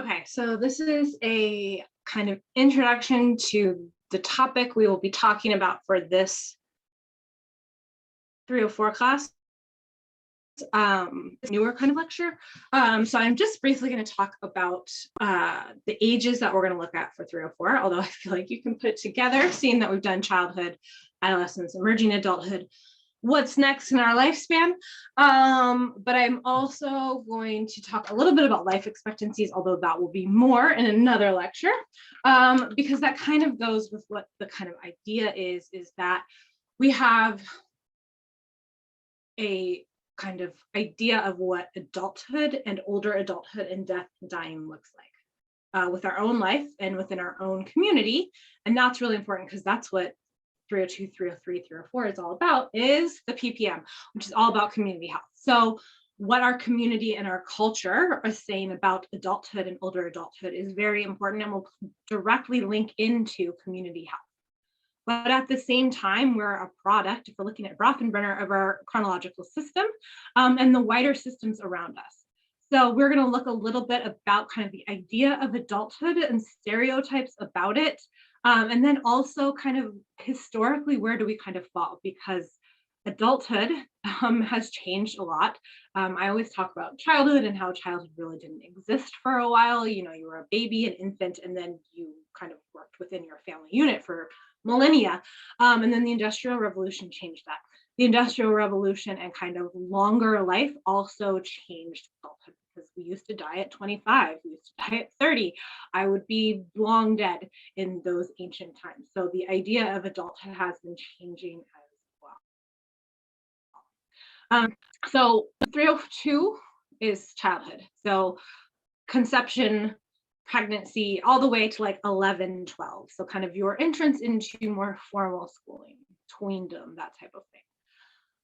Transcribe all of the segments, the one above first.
Okay, so this is a kind of introduction to the topic we will be talking about for this 304 class, newer kind of lecture. So I'm just briefly going to talk about the ages that we're going to look at for 304, although I feel like you can put it together, seeing that we've done childhood, adolescence, emerging adulthood, what's next in our lifespan. But I'm also going to talk a little bit about life expectancies, although that will be more in another lecture, because that kind of goes with what the kind of idea is that we have a kind of idea of what adulthood and older adulthood and death and dying looks like with our own life and within our own community. And that's really important because that's what 302, 303, 304 is all about, is the PPM, which is all about community health. So what our community and our culture are saying about adulthood and older adulthood is very important and will directly link into community health. But at the same time, we're a product, if we're looking at Brockenbrenner, of our chronological system and the wider systems around us. So we're going to look a little bit about kind of the idea of adulthood and stereotypes about it. And then also kind of historically, where do we kind of fall? Because adulthood has changed a lot. I always talk about childhood and how childhood really didn't exist for a while. You know, you were a baby, an infant, and then you kind of worked within your family unit for millennia. And then the Industrial Revolution changed that. The Industrial Revolution and kind of longer life also changed adulthood, because we used to die at 25, we used to die at 30. I would be long dead in those ancient times. So the idea of adulthood has been changing as well. So 302 is childhood. So conception, pregnancy, all the way to like 11, 12. So kind of your entrance into more formal schooling, tweendom, that type of thing.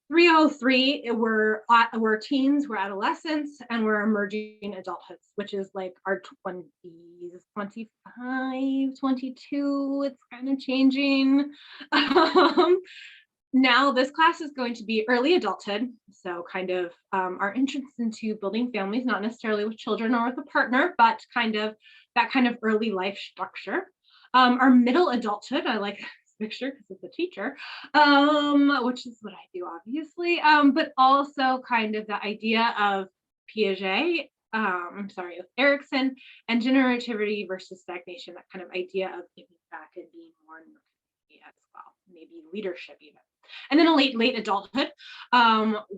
303, we're teens, we're adolescents, and we're emerging adulthoods, which is like our 20s, 25, 22. It's kind of changing. Now this class is going to be early adulthood, so kind of our entrance into building families, not necessarily with children or with a partner, but kind of that kind of early life structure. Our middle adulthood, I like this picture because it's a teacher, which is what I do, obviously, but also kind of the idea of Piaget, of Erickson, and generativity versus stagnation, that kind of idea of giving back and being more in your community as well, maybe leadership even. And then a late adulthood,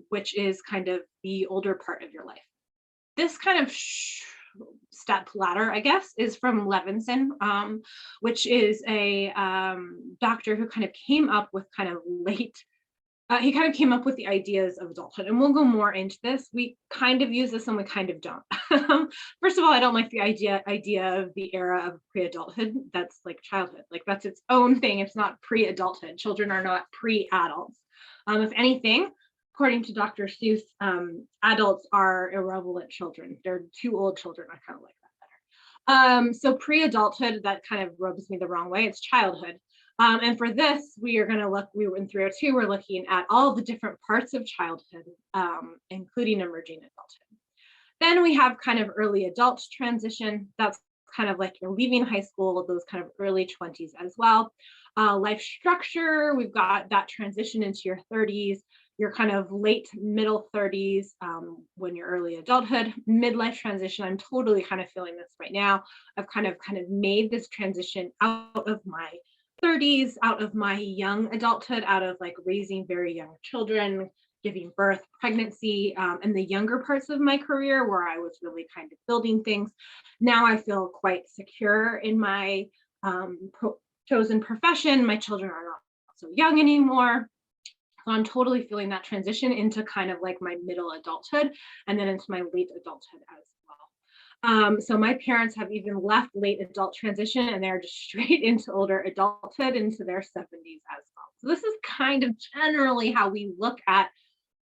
which is kind of the older part of your life. This kind of step ladder, I guess, is from Levinson, which is a doctor who kind of came up with kind of he kind of came up with the ideas of adulthood, and we'll go more into this. We kind of use this and we kind of don't. First of all, I don't like the idea of the era of pre-adulthood. That's like childhood, like that's its own thing. It's not pre-adulthood. Children are not pre-adults. If anything, according to Dr. Seuss, adults are irrelevant children. They're too old children. I kind of like that better. So pre-adulthood, that kind of rubs me the wrong way. It's childhood. And for this, we are going to look, we were in 302, we're looking at all the different parts of childhood, including emerging adulthood. Then we have kind of early adult transition. That's kind of like you're leaving high school, those kind of early 20s as well. Life structure, we've got that transition into your 30s, your kind of late middle 30s when you're early adulthood. Midlife transition, I'm totally kind of feeling this right now. I've kind of made this transition out of my 30s, out of my young adulthood, out of like raising very young children, giving birth, pregnancy, and the younger parts of my career where I was really kind of building things. Now I feel quite secure in my chosen profession. My children are not so young anymore. So I'm totally feeling that transition into kind of like my middle adulthood and then into my late adulthood as well. So my parents have even left late adult transition and they're just straight into older adulthood, into their 70s as well. So this is kind of generally how we look at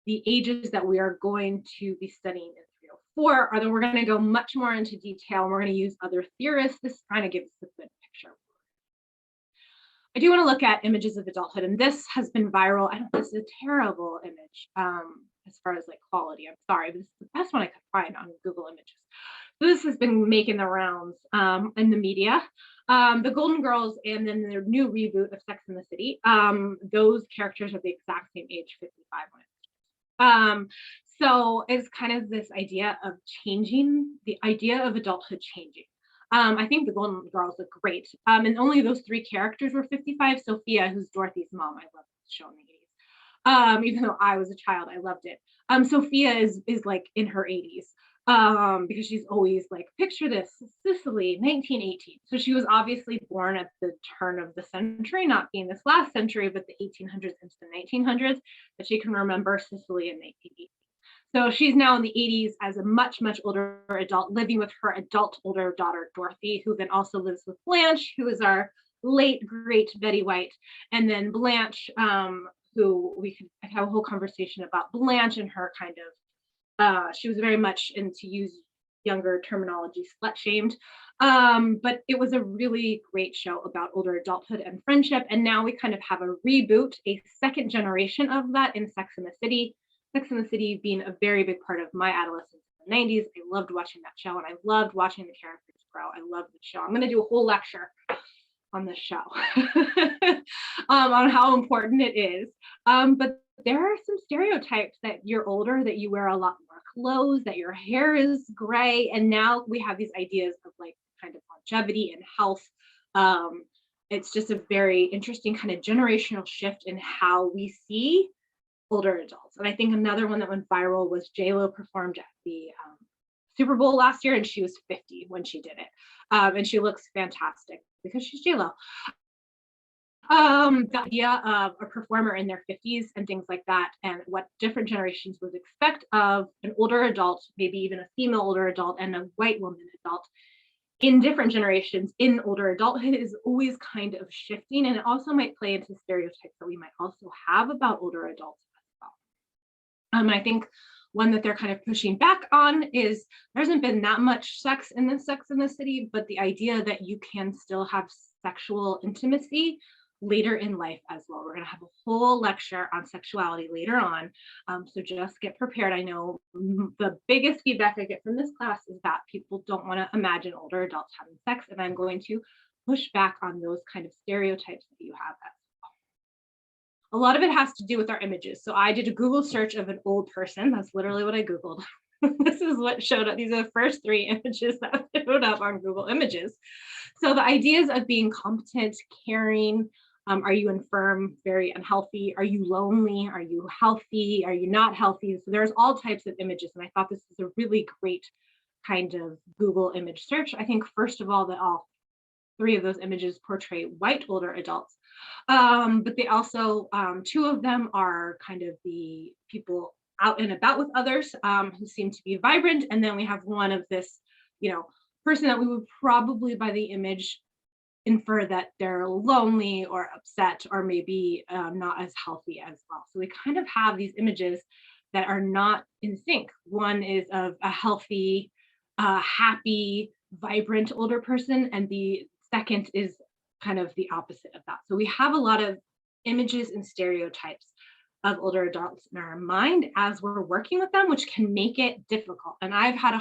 the ages that we are going to be studying in 304, or then we're going to go much more into detail and we're going to use other theorists. This kind of gives us a good picture. I do want to look at images of adulthood, and this has been viral. I don't know, this is a terrible image as far as like quality. I'm sorry, but this is the best one I could find on Google Images. This has been making the rounds in the media. The Golden Girls and then their new reboot of Sex and the City. Those characters are the exact same age, 55 when so it's kind of this idea of changing the idea of adulthood changing. I think the Golden Girls look great. And only those three characters were 55. Sophia, who's Dorothy's mom, I love this show in the 80s. Even though I was a child, I loved it. Sophia is like in her 80s. Because she's always like, picture this, Sicily, 1918. So she was obviously born at the turn of the century, not being this last century, but the 1800s into the 1900s, but she can remember Sicily in 1918. So she's now in the 80s as a much, much older adult, living with her adult older daughter, Dorothy, who then also lives with Blanche, who is our late, great Betty White. And then Blanche, who we could have a whole conversation about Blanche and her kind of she was very much into use younger terminology, slut shamed. But it was a really great show about older adulthood and friendship. And now we kind of have a reboot, a second generation of that in Sex and the City. Sex and the City being a very big part of my adolescence in the 90s. I loved watching that show and I loved watching the characters grow. I love the show. I'm going to do a whole lecture on this show on how important it is. But there are some stereotypes that you're older, that you wear a lot more clothes, that your hair is gray. And now we have these ideas of like kind of longevity and health. It's just a very interesting kind of generational shift in how we see older adults. And I think another one that went viral was JLo performed at the Super Bowl last year, and she was 50 when she did it. And she looks fantastic because she's JLo. The idea of a performer in their 50s and things like that, and what different generations would expect of an older adult, maybe even a female older adult and a white woman adult in different generations in older adulthood is always kind of shifting. And it also might play into stereotypes that we might also have about older adults as well. I think one that they're kind of pushing back on is there hasn't been that much sex in the City, but the idea that you can still have sexual intimacy later in life as well. We're going to have a whole lecture on sexuality later on. So just get prepared. I know the biggest feedback I get from this class is that people don't want to imagine older adults having sex, and I'm going to push back on those kind of stereotypes that you have as well. A lot of it has to do with our images. So I did a Google search of an old person. That's literally what I Googled. This is what showed up. These are the first three images that showed up on Google Images. So the ideas of being competent, caring, are you infirm, very unhealthy? Are you lonely? Are you healthy? Are you not healthy? So there's all types of images. And I thought this was a really great kind of Google image search. I think, first of all, that all three of those images portray white older adults. But they also, two of them are kind of the people out and about with others who seem to be vibrant. And then we have one of this, person that we would probably by the image infer that they're lonely or upset or maybe not as healthy as well. So we kind of have these images that are not in sync. One is of a healthy, happy, vibrant older person, and the second is kind of the opposite of that. So we have a lot of images and stereotypes of older adults in our mind as we're working with them, which can make it difficult. And I've had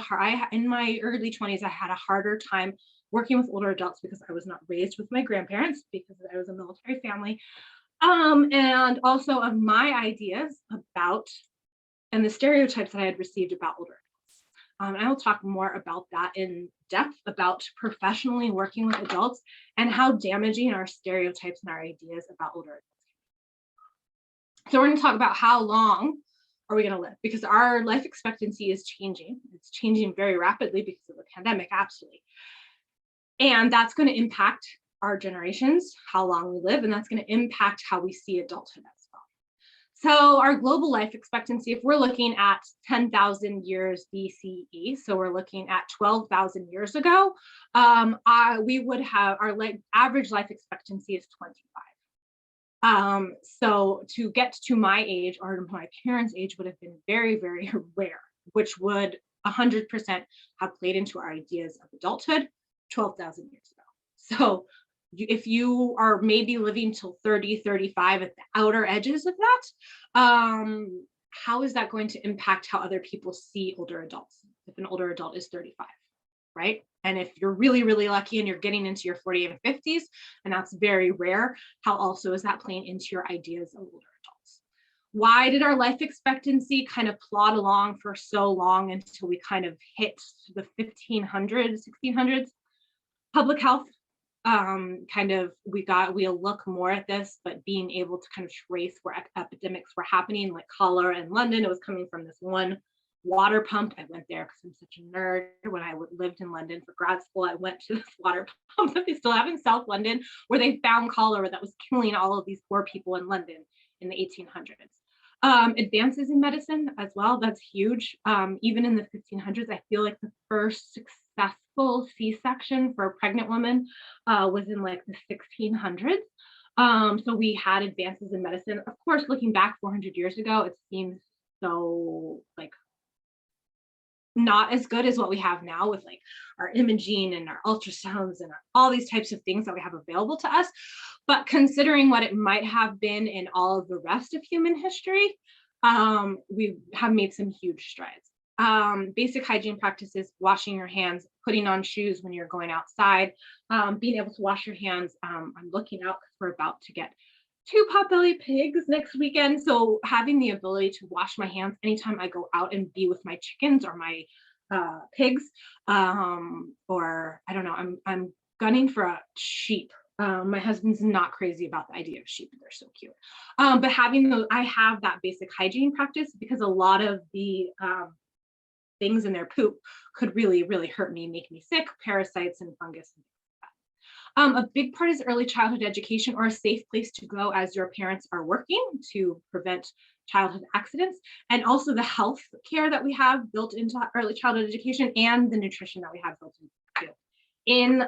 in my early 20s, I had a harder time working with older adults because I was not raised with my grandparents because I was a military family. And also of my ideas about and the stereotypes that I had received about older adults. I will talk more about that in depth about professionally working with adults and how damaging our stereotypes and our ideas about older adults. So we're going to talk about how long are we going to live, because our life expectancy is changing. It's changing very rapidly because of the pandemic, absolutely. And that's going to impact our generations, how long we live, and that's going to impact how we see adulthood as well. So our global life expectancy, if we're looking at 10,000 years BCE, so we're looking at 12,000 years ago, we would have our average life expectancy is 25. So to get to my age or my parents' age would have been very, very rare, which would 100% have played into our ideas of adulthood 12,000 years ago. So if you are maybe living till 30, 35 at the outer edges of that, how is that going to impact how other people see older adults if an older adult is 35? right? And if you're really, really lucky and you're getting into your 40s and 50s, and that's very rare, how also is that playing into your ideas of older adults? Why did our life expectancy kind of plod along for so long until we kind of hit the 1500s, 1600s? Public health, kind of, we'll look more at this, but being able to kind of trace where epidemics were happening, like cholera in London, it was coming from this one water pump. I went there because I'm such a nerd. When I lived in London for grad school, I went to this water pump that they still have in South London, where they found cholera that was killing all of these poor people in London in the 1800s. Advances in medicine as well, that's huge. Even in the 1500s, I feel like the first successful C-section for a pregnant woman was in like the 1600s. So we had advances in medicine. Of course, looking back 400 years ago, it seems so like not as good as what we have now with like our imaging and our ultrasounds and all these types of things that we have available to us. But considering what it might have been in all of the rest of human history, we have made some huge strides. Basic hygiene practices, washing your hands, putting on shoes when you're going outside, being able to wash your hands. I'm looking out because we're about to get two potbelly pigs next weekend. So having the ability to wash my hands anytime I go out and be with my chickens or my pigs, or I don't know, I'm gunning for a sheep. My husband's not crazy about the idea of sheep. They're so cute. But having those, I have that basic hygiene practice because a lot of the things in their poop could really, really hurt me, make me sick, parasites and fungus. A big part is early childhood education, or a safe place to go as your parents are working to prevent childhood accidents, and also the health care that we have built into early childhood education and the nutrition that we have built into it. In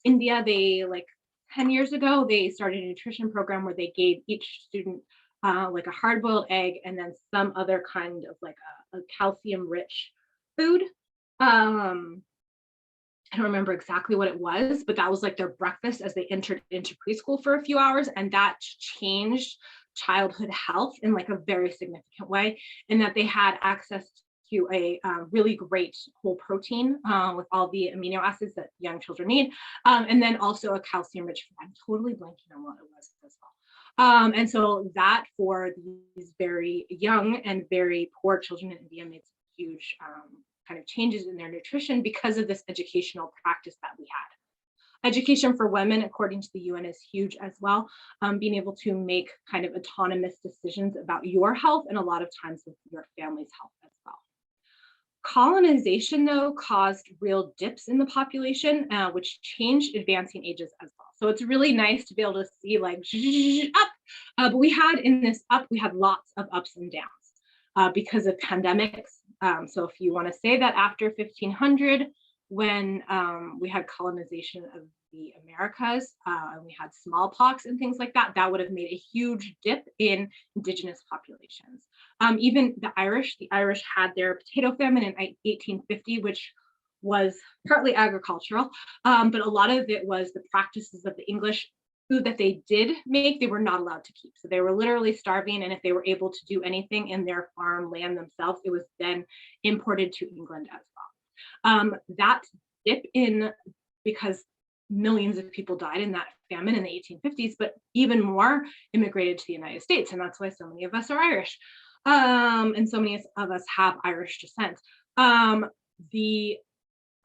India, they like 10 years ago, they started a nutrition program where they gave each student like a hard-boiled egg and then some other kind of like a calcium-rich food. I don't remember exactly what it was, but that was like their breakfast as they entered into preschool for a few hours. And that changed childhood health in like a very significant way, in that they had access to a really great whole protein with all the amino acids that young children need. And then also a calcium rich food. I'm totally blanking on what it was as well. And so that for these very young and very poor children in India made some huge kind of changes in their nutrition because of this educational practice that we had. Education for women, according to the UN, is huge as well. Being able to make kind of autonomous decisions about your health and a lot of times with your family's health as well. Colonization, though, caused real dips in the population, which changed advancing ages as well. So it's really nice to be able to see like up, but we had in this up, we had lots of ups and downs because of pandemics. So if you want to say that after 1500, when we had colonization of the Americas and we had smallpox and things like that, that would have made a huge dip in indigenous populations. Even the Irish had their potato famine in 1850, which was partly agricultural, but a lot of it was the practices of the English. Food that they did make, they were not allowed to keep. So they were literally starving. And if they were able to do anything in their farm land themselves, it was then imported to England as well. That dip in, because millions of people died in that famine in the 1850s, but even more immigrated to the United States. And that's why so many of us are Irish. And so many of us have Irish descent. The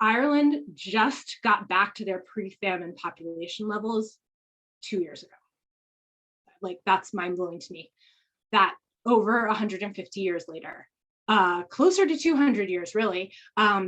Ireland just got back to their pre-famine population levels 2 years ago. Like, that's mind-blowing to me that over 150 years later, closer to 200 years really,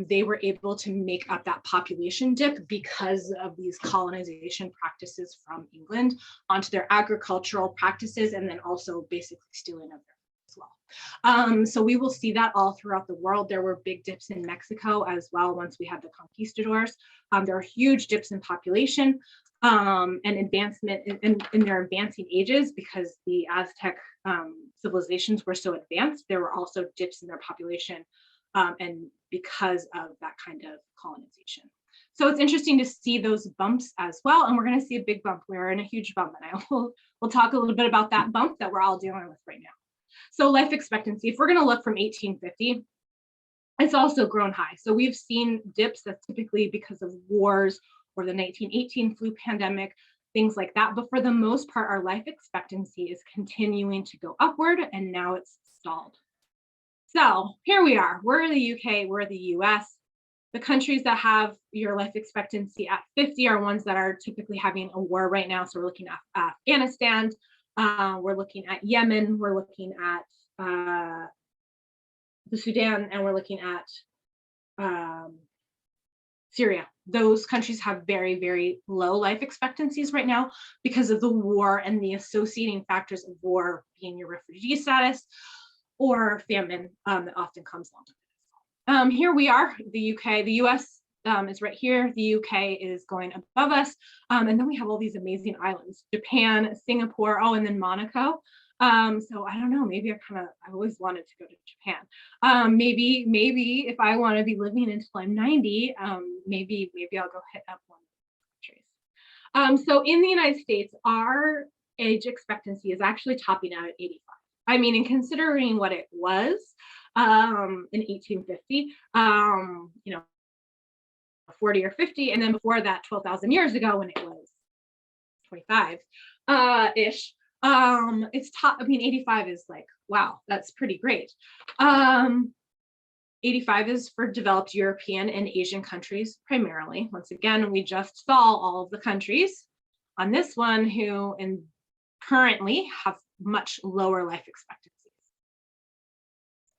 they were able to make up that population dip because of these colonization practices from England onto their agricultural practices, and then also basically stealing of their as well. So we will see that all throughout the world. There were big dips in Mexico as well once we had the conquistadors. There are huge dips in population and advancement in their advancing ages because the Aztec civilizations were so advanced. There were also dips in their population and because of that kind of colonization. So it's interesting to see those bumps as well. And we're going to see a big bump. We're in a huge bump. And we'll talk a little bit about that bump that we're all dealing with right now. So life expectancy, if we're going to look from 1850, it's also grown high. So we've seen dips that's typically because of wars or the 1918 flu pandemic, things like that. But for the most part, our life expectancy is continuing to go upward, and now it's stalled. So here we are. We're the UK, we're the US. The countries that have your life expectancy at 50 are ones that are typically having a war right now. So we're looking at Afghanistan, we're looking at Yemen, we're looking at the Sudan, and we're looking at um, Syria. Those countries have very, very low life expectancies right now because of the war and the associating factors of war being your refugee status or famine that often comes along. Here we are, the UK, the US is right here. The UK is going above us. And then we have all these amazing islands, Japan, Singapore, oh, and then Monaco. So I don't know, maybe I've always wanted to go to Japan. Maybe if I want to be living until I'm 90, maybe I'll go hit up one of those countries. So in the United States, our age expectancy is actually topping out at 85. I mean, in considering what it was in 1850, 40 or 50, and then before that, 12,000 years ago when it was 25 ish. It's top. I mean, 85 is like, wow, that's pretty great. 85 is for developed European and Asian countries primarily. Once again, we just saw all of the countries on this one who currently have much lower life expectancies.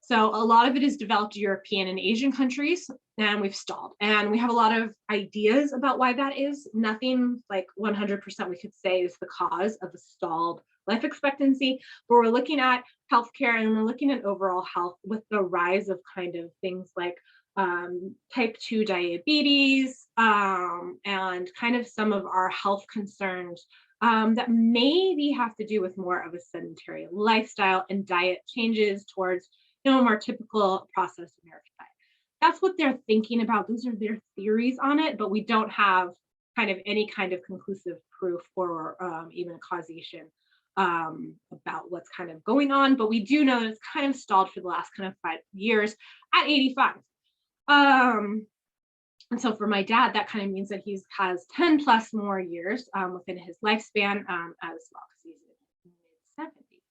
So a lot of it is developed European and Asian countries, and we've stalled. And we have a lot of ideas about why that is. Nothing like 100% we could say is the cause of the stalled life expectancy, but we're looking at healthcare and we're looking at overall health with the rise of kind of things like type 2 diabetes and kind of some of our health concerns that maybe have to do with more of a sedentary lifestyle and diet changes towards a more typical processed American diet. That's what they're thinking about. Those are their theories on it, but we don't have kind of any kind of conclusive proof or even causation about what's kind of going on. But we do know that it's kind of stalled for the last kind of 5 years at 85. And so for my dad, that kind of means that he has 10 plus more years within his lifespan as well, because he's in his mid-70s.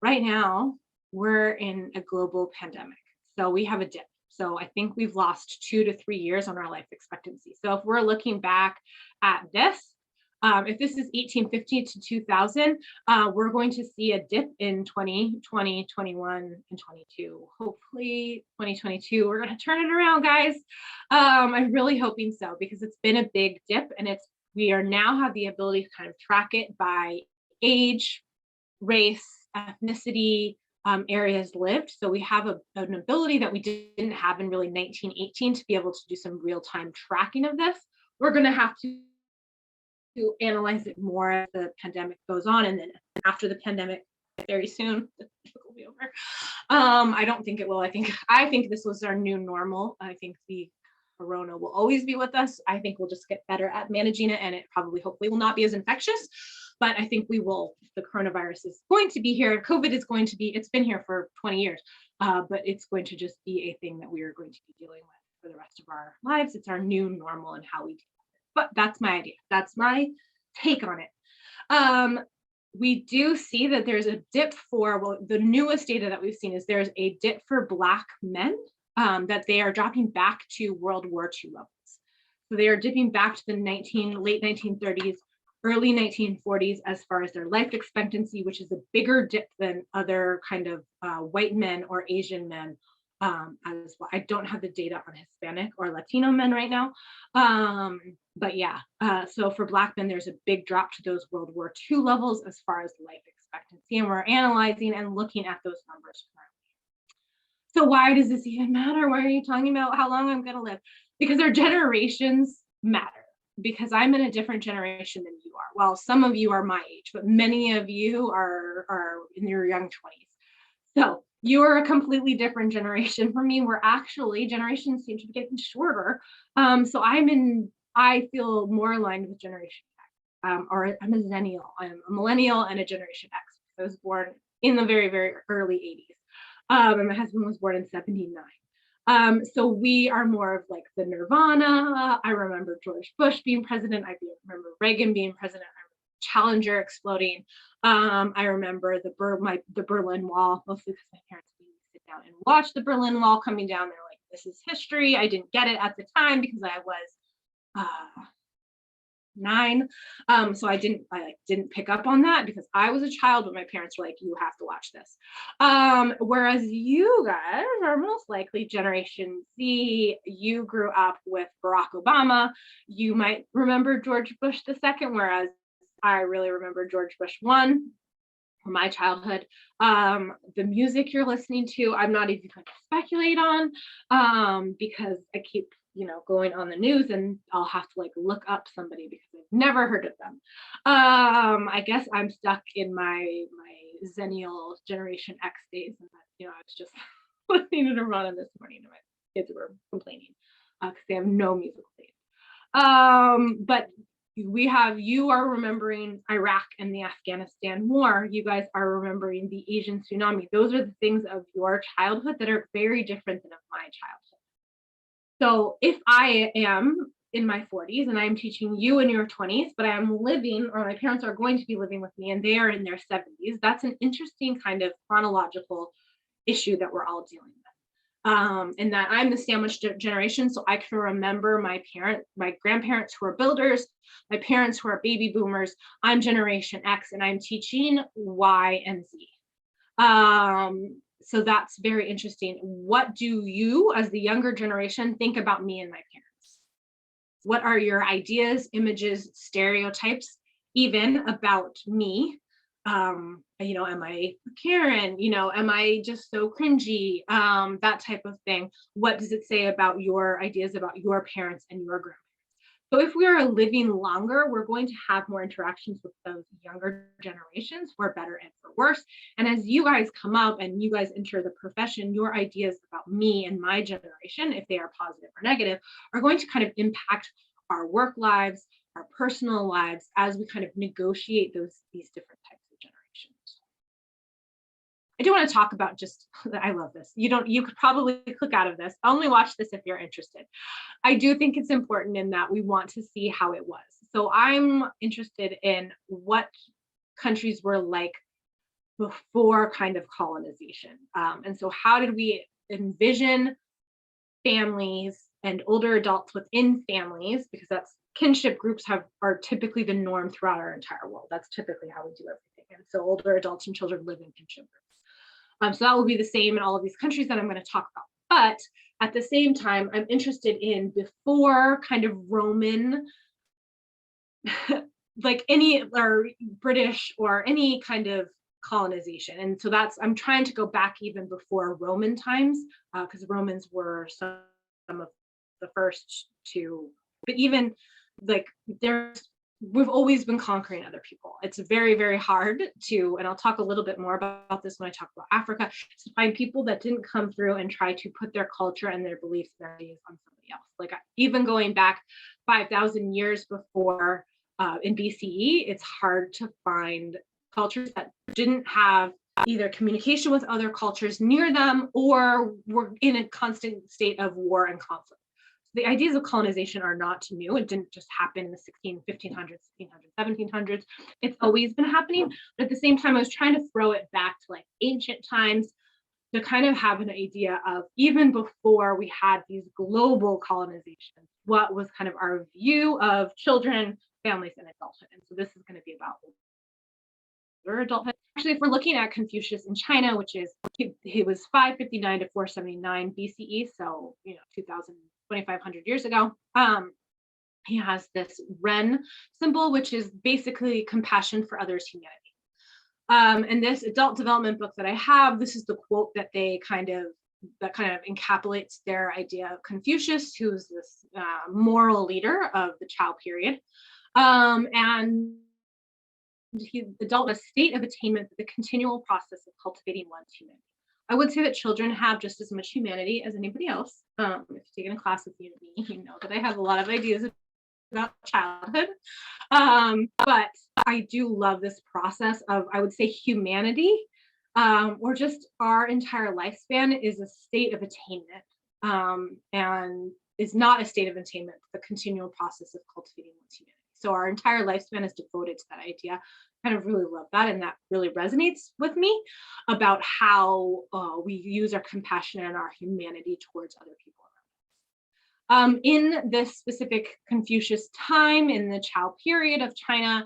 Right now, we're in a global pandemic. So we have a dip. So I think we've lost 2 to 3 years on our life expectancy. So if we're looking back at this, if this is 1850 to 2000, we're going to see a dip in 2020, 21, and 22. Hopefully 2022, we're going to turn it around, guys. I'm really hoping so, because it's been a big dip, and we are now have the ability to kind of track it by age, race, ethnicity, areas lived. So we have an ability that we didn't have in really 1918 to be able to do some real-time tracking of this. We're going to have to analyze it more as the pandemic goes on, and then after the pandemic, very soon, it will be over. I don't think it will. I think this was our new normal. I think the corona will always be with us. I think we'll just get better at managing it, and it probably, hopefully, will not be as infectious. But I think we will. The coronavirus is going to be here. COVID is going to be. It's been here for 20 years, but it's going to just be a thing that we are going to be dealing with for the rest of our lives. It's our new normal and how we deal. But that's my idea. That's my take on it. We do see that there's a dip the newest data that we've seen is there's a dip for Black men, that they are dropping back to World War II levels. So they are dipping back to the late 1930s, early 1940s as far as their life expectancy, which is a bigger dip than other kind of white men or Asian men as well. I don't have the data on Hispanic or Latino men right now. But yeah, so for Black men, there's a big drop to those World War II levels as far as life expectancy. And we're analyzing and looking at those numbers currently. So why does this even matter? Why are you talking about how long I'm going to live? Because our generations matter. Because I'm in a different generation than you are. Well, some of you are my age, but many of you are in your young 20s. So you're a completely different generation from me. We're actually, generations seem to be getting shorter. So I feel more aligned with Generation X, or I'm a Zennial. I'm a millennial and a Generation X. I was born in the very, very early 80s. And my husband was born in 79. So we are more of like the Nirvana. I remember George Bush being president. I remember Reagan being president. I remember Challenger exploding. I remember the Berlin Wall, mostly because my parents made me sit down and watch the Berlin Wall coming down. They're like, "This is history." I didn't get it at the time because I was 9. So I didn't pick up on that because I was a child, but my parents were like, "You have to watch this." Whereas you guys are most likely Generation Z. You grew up with Barack Obama. You might remember George Bush II, whereas I really remember George Bush one from my childhood. The music you're listening to, I'm not even going to speculate on, because I keep, going on the news and I'll have to like look up somebody because I've never heard of them. I guess I'm stuck in my Zennial Generation X days, and I was just listening to Nirvana this morning, and my kids were complaining because they have no musical taste. But you are remembering Iraq and the Afghanistan war. You guys are remembering the Asian tsunami. Those are the things of your childhood that are very different than of my childhood. So if I am in my 40s and I'm teaching you in your 20s, but I'm living, or my parents are going to be living with me and they are in their 70s, that's an interesting kind of chronological issue that we're all dealing with. And that I'm the sandwich generation, so I can remember my grandparents who are builders, my parents who are baby boomers. I'm Generation X, and I'm teaching Y and Z. So that's very interesting. What do you, as the younger generation, think about me and my parents? What are your ideas, images, stereotypes, even about me? Am I Karen? Am I just so cringy? That type of thing. What does it say about your ideas about your parents and your grandparents? So if we are living longer, we're going to have more interactions with those younger generations, for better and for worse. And as you guys come up and you guys enter the profession, your ideas about me and my generation, if they are positive or negative, are going to kind of impact our work lives, our personal lives, as we kind of negotiate these different types of generations. I do want to talk about I love this. You could probably click out of this. Only watch this if you're interested. I do think it's important in that we want to see how it was. So I'm interested in what countries were like before kind of colonization. And so how did we envision families and older adults within families, because that's kinship groups are typically the norm throughout our entire world. That's typically how we do everything. And so older adults and children live in kinship groups. So that will be the same in all of these countries that I'm going to talk about. But at the same time, I'm interested in before kind of Roman, like any or British or any kind of colonization. And so I'm trying to go back even before Roman times, because Romans were some of the first to, but even like we've always been conquering other people. It's very, very hard to, and I'll talk a little bit more about this when I talk about Africa, to find people that didn't come through and try to put their culture and their beliefs and their ideas on somebody else. Like even going back 5,000 years before in BCE, it's hard to find cultures that didn't have either communication with other cultures near them or were in a constant state of war and conflict. The ideas of colonization are not new. It didn't just happen in the 1500s, 1600s, 1700s. It's always been happening. But at the same time, I was trying to throw it back to like ancient times to kind of have an idea of, even before we had these global colonizations, what was kind of our view of children, families, and adulthood. And so this is going to be about older adulthood. Actually, if we're looking at Confucius in China, which is he was 559 to 479 BCE, so 2,500 years ago. He has this Ren symbol, which is basically compassion for others, humanity. And this adult development book that I have, this is the quote that kind of encapsulates their idea of Confucius, who's this moral leader of the Chao period. And adult a state of attainment, the continual process of cultivating one's humanity. I would say that children have just as much humanity as anybody else. If you've taken a class with me, you know that I have a lot of ideas about childhood. But I do love this process of, I would say, humanity, or just our entire lifespan is a state of attainment. and is not a state of attainment, the continual process of cultivating one's humanity. So our entire lifespan is devoted to that idea. Kind of really love that, and that really resonates with me about how we use our compassion and our humanity towards other people. In this specific Confucius time, in the Chao period of China,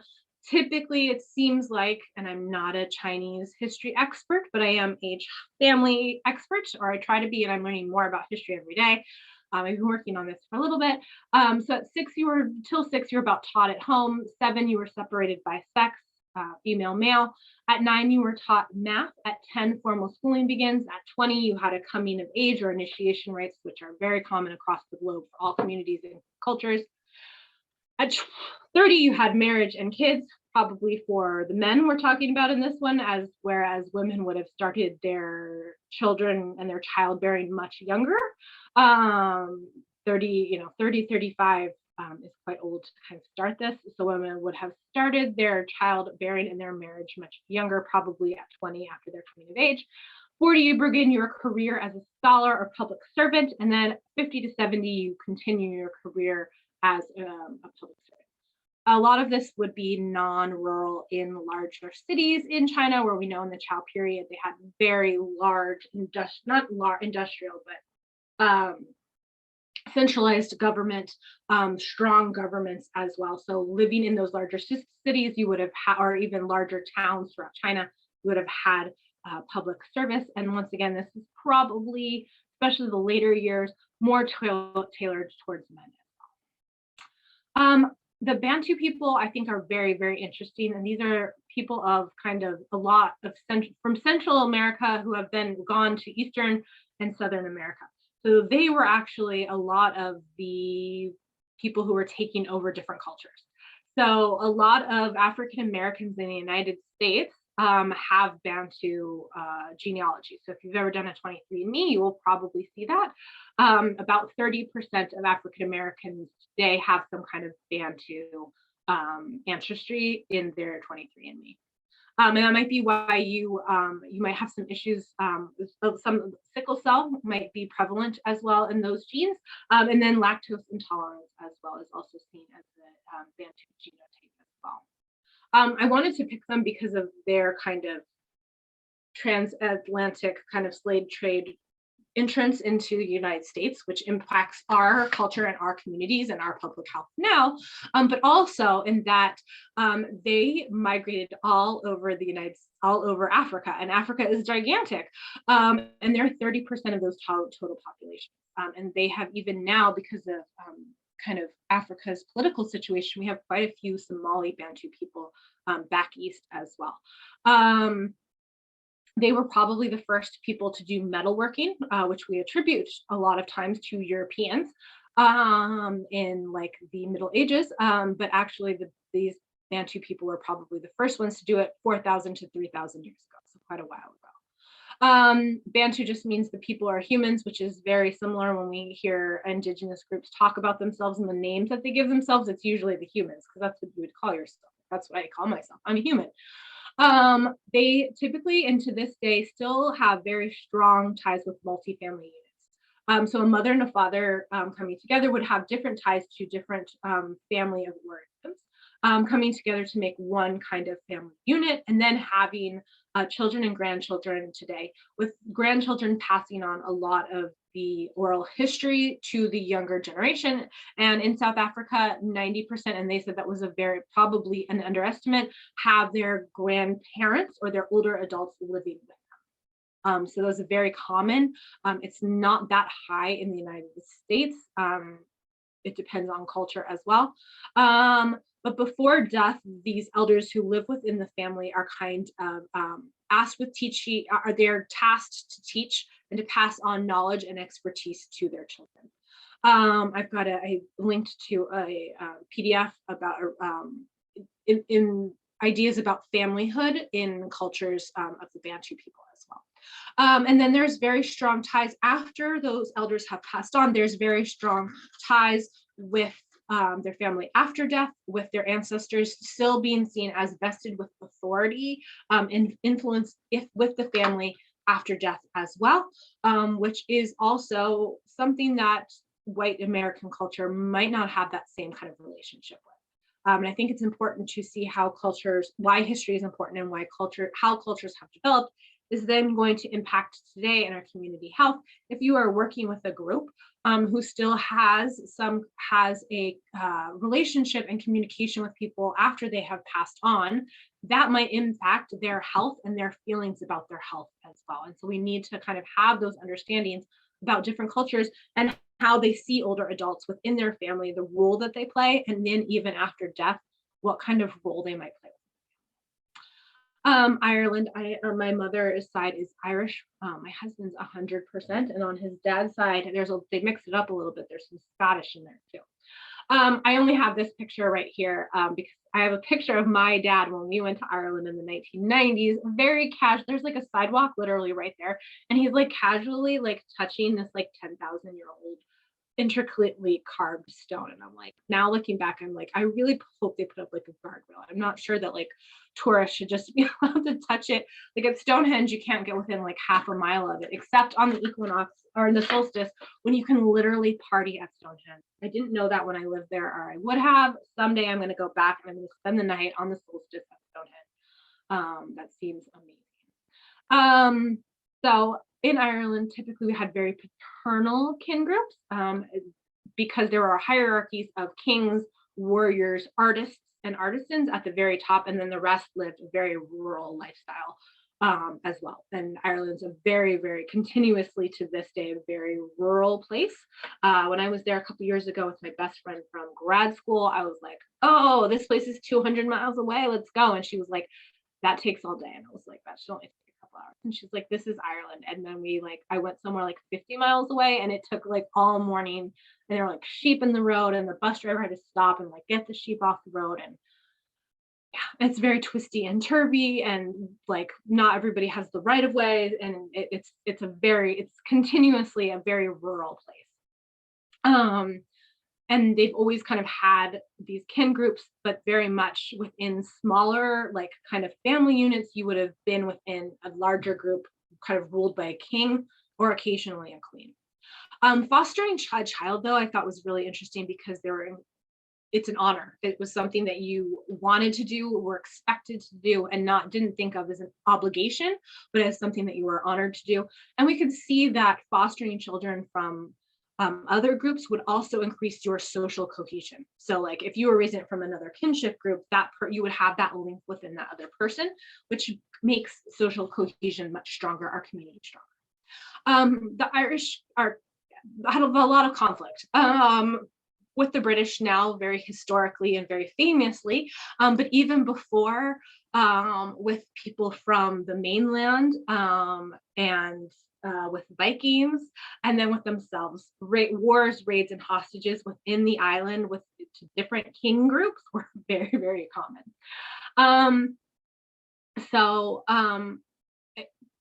typically it seems like, and I'm not a Chinese history expert, but I am a family expert, or I try to be, and I'm learning more about history every day. I've been working on this for a little bit. So at 6, till 6, you were about taught at home. 7, you were separated by sex, female, male. At 9, you were taught math. At 10, formal schooling begins. At 20, you had a coming of age or initiation rites, which are very common across the globe for all communities and cultures. At 30, you had marriage and kids, probably for the men we're talking about in this one, whereas women would have started their children and their childbearing much younger. 30, 35 is quite old to kind of start this. So women would have started their childbearing and their marriage much younger, probably at 20 after their coming of age. 40, you begin your career as a scholar or public servant, and then 50 to 70, you continue your career as a public servant. A lot of this would be non-rural in larger cities in China, where we know in the Chao period they had very large, industrial, but centralized government, strong governments as well. So living in those larger cities, you would have or even larger towns throughout China, you would have had public service. And once again, this is probably, especially the later years, more tailored towards men as well. The Bantu people, I think, are very, very interesting. And these are people of kind of a lot of from Central America who have then gone to Eastern and Southern America. So they were actually a lot of the people who were taking over different cultures. So a lot of African Americans in the United States have Bantu genealogy. So if you've ever done a 23andMe, you will probably see that. About 30% of African Americans today have some kind of Bantu ancestry in their 23andMe. And that might be why you might have some issues. Some sickle cell might be prevalent as well in those genes, and then lactose intolerance as well is also seen as the Bantu genotype as well. I wanted to pick them because of their kind of transatlantic kind of slave trade entrance into the United States, which impacts our culture and our communities and our public health now, but also in that they migrated all over Africa, and Africa is gigantic, and they're 30% of those total population. And they have even now, because of kind of Africa's political situation, we have quite a few Somali Bantu people back east as well. They were probably the first people to do metalworking, which we attribute a lot of times to Europeans in like the Middle Ages. But actually these Bantu people were probably the first ones to do it 4,000 to 3,000 years ago, so quite a while ago. Bantu just means the people are humans, which is very similar when we hear indigenous groups talk about themselves and the names that they give themselves. It's usually the humans, because that's what you would call yourself. That's what I call myself. I'm a human. They typically, and to this day, still have very strong ties with multifamily units. So a mother and a father coming together would have different ties to different family of origins, coming together to make one kind of family unit, and then having children and grandchildren today, with grandchildren passing on a lot of the oral history to the younger generation. And in South Africa, 90%, and they said that was probably an underestimate, have their grandparents or their older adults living with them. So those are very common. It's not that high in the United States. It depends on culture as well. But before death, these elders who live within the family are kind of asked with teaching, they're tasked to teach and to pass on knowledge and expertise to their children. I've got I linked to a PDF about in ideas about familyhood in cultures of the Bantu people as well. And then there's very strong ties after those elders have passed on. There's very strong ties with their family after death, with their ancestors still being seen as vested with authority and influence with the family after death as well, which is also something that white American culture might not have that same kind of relationship with. And I think it's important to see how cultures, why history is important and how cultures have developed is then going to impact today in our community health. If you are working with a group who still has a relationship and communication with people after they have passed on, that might impact their health and their feelings about their health as well. And so we need to kind of have those understandings about different cultures and how they see older adults within their family, the role that they play, and then even after death, what kind of role they might play. Ireland, my mother's side is Irish. My husband's 100%, and on his dad's side, they mix it up a little bit. There's some Scottish in there too. I only have this picture right here because I have a picture of my dad when we went to Ireland in the 1990s. Very casual. There's like a sidewalk literally right there, and he's like casually like touching this like 10,000-year-old intricately carved stone. And I'm like, now looking back, I'm like, I really hope they put up like a guardrail. I'm not sure that like tourists should just be allowed to touch it. Like at Stonehenge, you can't get within like half a mile of it, except on the equinox or in the solstice when you can literally party at Stonehenge. I didn't know that when I lived there, or I would have. Someday I'm going to go back and I'm going to spend the night on the solstice at Stonehenge. That seems amazing. So in Ireland, typically we had very paternal kin groups because there are hierarchies of kings, warriors, artists, and artisans at the very top, and then the rest lived a very rural lifestyle as well. And Ireland's a very, very continuously to this day, a very rural place. When I was there a couple years ago with my best friend from grad school, I was like, oh, this place is 200 miles away. Let's go. And she was like, that takes all day. And I was like, that should only take a couple hours. And she's like, this is Ireland. And then I went somewhere like 50 miles away, and it took like all morning, and there were like sheep in the road, and the bus driver had to stop and like get the sheep off the road. And yeah, it's very twisty and turvy, and like not everybody has the right of way, and it's continuously a very rural place. And they've always kind of had these kin groups, but very much within smaller, like kind of family units. You would have been within a larger group, kind of ruled by a king or occasionally a queen. Fostering a child, though, I thought was really interesting because it's an honor. It was something that you wanted to do, were expected to do, and didn't think of as an obligation, but as something that you were honored to do. And we could see that fostering children from other groups would also increase your social cohesion. So like if you were raising it from another kinship group, you would have that link within that other person, which makes social cohesion much stronger, our community stronger. The Irish had a lot of conflict with the British now, very historically and very famously, but even before with people from the mainland and with Vikings, and then with themselves. Wars, raids, and hostages within the island with different king groups were very, very common.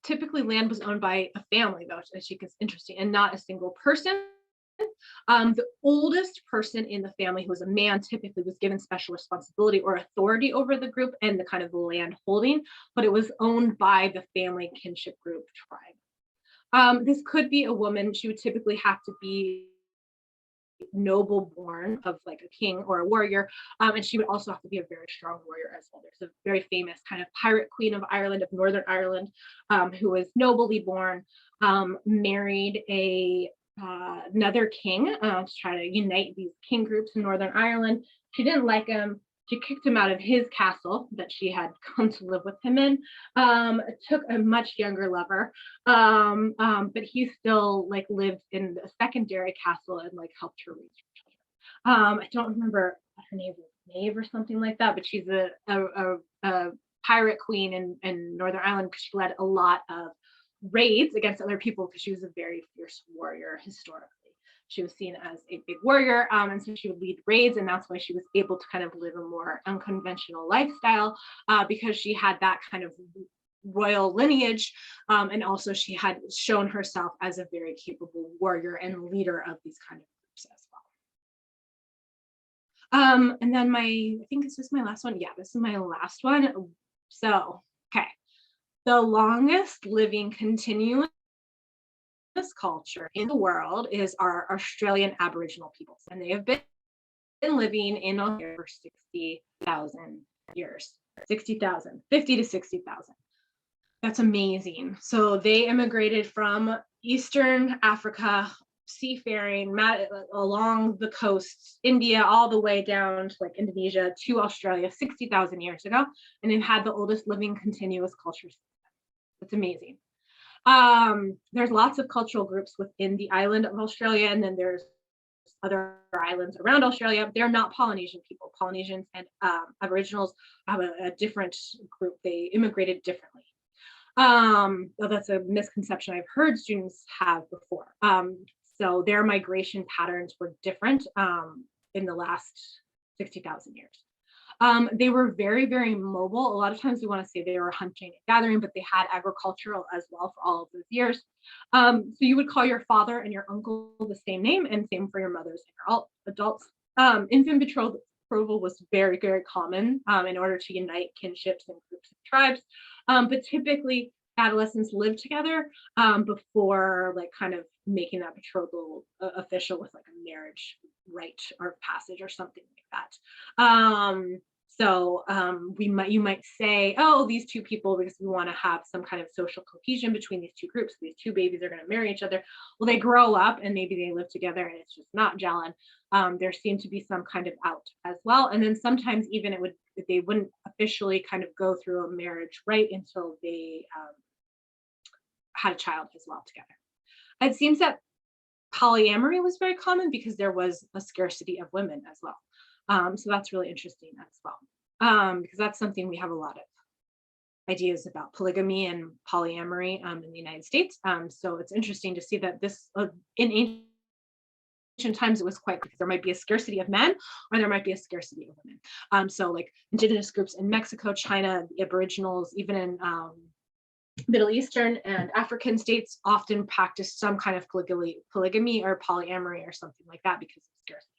Typically land was owned by a family, though, which I think is interesting, and not a single person. The oldest person in the family, who was a man, typically was given special responsibility or authority over the group and the kind of the land holding, but it was owned by the family kinship group tribe. This could be a woman. She would typically have to be noble born of like a king or a warrior, and she would also have to be a very strong warrior as well. There's a very famous kind of pirate queen of Ireland, of Northern Ireland, who was nobly born, married another king to try to unite these king groups in Northern Ireland. She didn't like him. She kicked him out of his castle that she had come to live with him in. Took a much younger lover, but he still like lived in a secondary castle and like helped her raise her children. I don't remember what her name was, Maeve or something like that, but she's a pirate queen in Northern Ireland because she led a lot of raids against other people because she was a very fierce warrior historically. She was seen as a big warrior, and so she would lead raids, and that's why she was able to kind of live a more unconventional lifestyle because she had that kind of royal lineage, and also she had shown herself as a very capable warrior and leader of these kind of groups as well. And then I think this is my last one. Yeah, this is my last one. So, okay. The longest living continuous culture in the world is our Australian Aboriginal peoples, and they have been living in Australia for 60,000 years. 60,000, 50 to 60,000. That's amazing. So they immigrated from Eastern Africa, seafaring along the coast, India, all the way down to like Indonesia to Australia 60,000 years ago. And they've had the oldest living continuous culture. It's amazing. There's lots of cultural groups within the island of Australia, and then there's other islands around Australia. They're not Polynesian people. Polynesians and Aboriginals have a different group. They immigrated differently. Well, that's a misconception I've heard students have before. So their migration patterns were different in the last 60,000 years. They were very, very mobile. A lot of times we want to say they were hunting and gathering, but they had agricultural as well for all of those years. So you would call your father and your uncle the same name, and same for your mothers and your adults. Infant betrothal was very, very common in order to unite kinships and groups of tribes. But typically adolescents lived together before like kind of making that betrothal official with like a marriage rite or passage or something like that. You might say, oh, these two people, because we want to have some kind of social cohesion between these two groups, these two babies are going to marry each other. Well, they grow up and maybe they live together and it's just not gelling. There seemed to be some kind of out as well. And then sometimes even they wouldn't officially kind of go through a marriage rite until they had a child as well together. It seems that polyamory was very common because there was a scarcity of women as well. So that's really interesting as well, because that's something we have a lot of ideas about, polygamy and polyamory in the United States. So it's interesting to see that this in ancient times it was quite, because there might be a scarcity of men or there might be a scarcity of women. So like indigenous groups in Mexico, China, the Aboriginals, even in Middle Eastern and African states often practice some kind of polygamy or polyamory or something like that because of scarcity.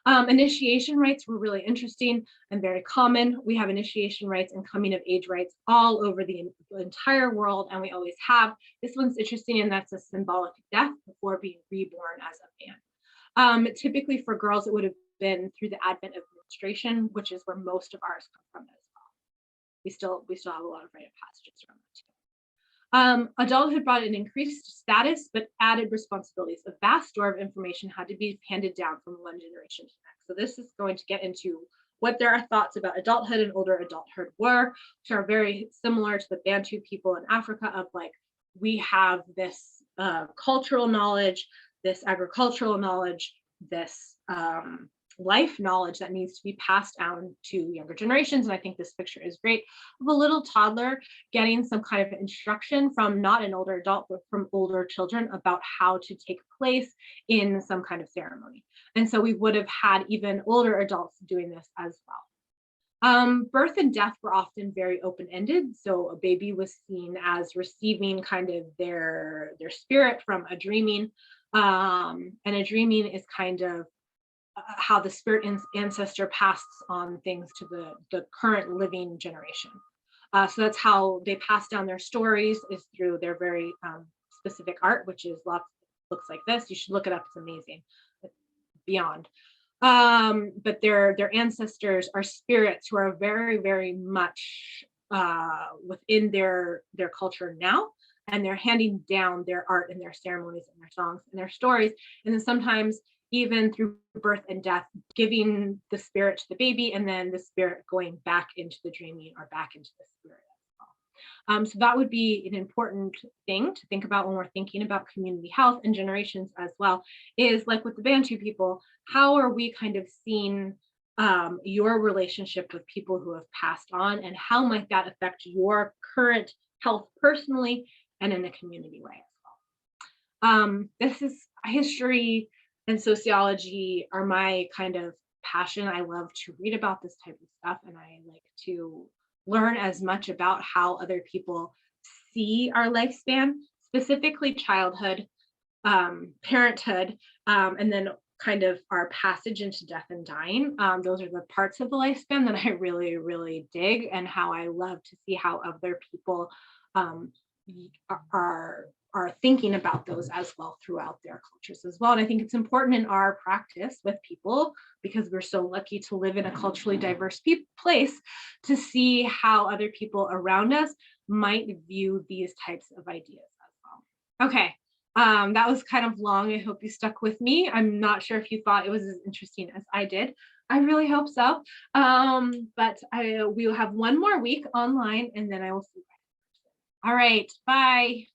Initiation rites were really interesting and very common. We have initiation rites and coming of age rites all over the entire world, and we always have. This one's interesting, and that's a symbolic death before being reborn as a man. Typically for girls, it would have been through the advent of menstruation, which is where most of ours come from as well. We still have a lot of rite of passages around that too. Adulthood brought an increased status, but added responsibilities. A vast store of information had to be handed down from one generation to the next. So this is going to get into what their thoughts about adulthood and older adulthood were, which are very similar to the Bantu people in Africa of like, we have this cultural knowledge, this agricultural knowledge, this life knowledge that needs to be passed down to younger generations. And I think this picture is great of a little toddler getting some kind of instruction from not an older adult, but from older children about how to take place in some kind of ceremony. And so we would have had even older adults doing this as well. Birth and death were often very open-ended. So a baby was seen as receiving kind of their spirit from a dreaming. And a dreaming is kind of how the spirit ancestor passes on things to the current living generation. So that's how they pass down their stories, is through their very specific art, which is looks like this. You should look it up, it's amazing. It's beyond. But their ancestors are spirits who are very, very much within their culture now, and they're handing down their art and their ceremonies and their songs and their stories. And then sometimes even through birth and death, giving the spirit to the baby, and then the spirit going back into the dreaming or back into the spirit as well. So that would be an important thing to think about when we're thinking about community health and generations as well, is like with the Bantu people, how are we kind of seeing your relationship with people who have passed on, and how might that affect your current health personally and in a community way as well. This is history and sociology are my kind of passion. I love to read about this type of stuff, and I like to learn as much about how other people see our lifespan, specifically childhood, parenthood, and then kind of our passage into death and dying. Those are the parts of the lifespan that I really, really dig, and how I love to see how other people um, are thinking about those as well throughout their cultures as well. And I think it's important in our practice with people, because we're so lucky to live in a culturally diverse place, to see how other people around us might view these types of ideas as well. Okay. That was kind of long. I hope you stuck with me. I'm not sure if you thought it was as interesting as I did. I really hope so. But we will have one more week online, and then I will see you. All right. Bye.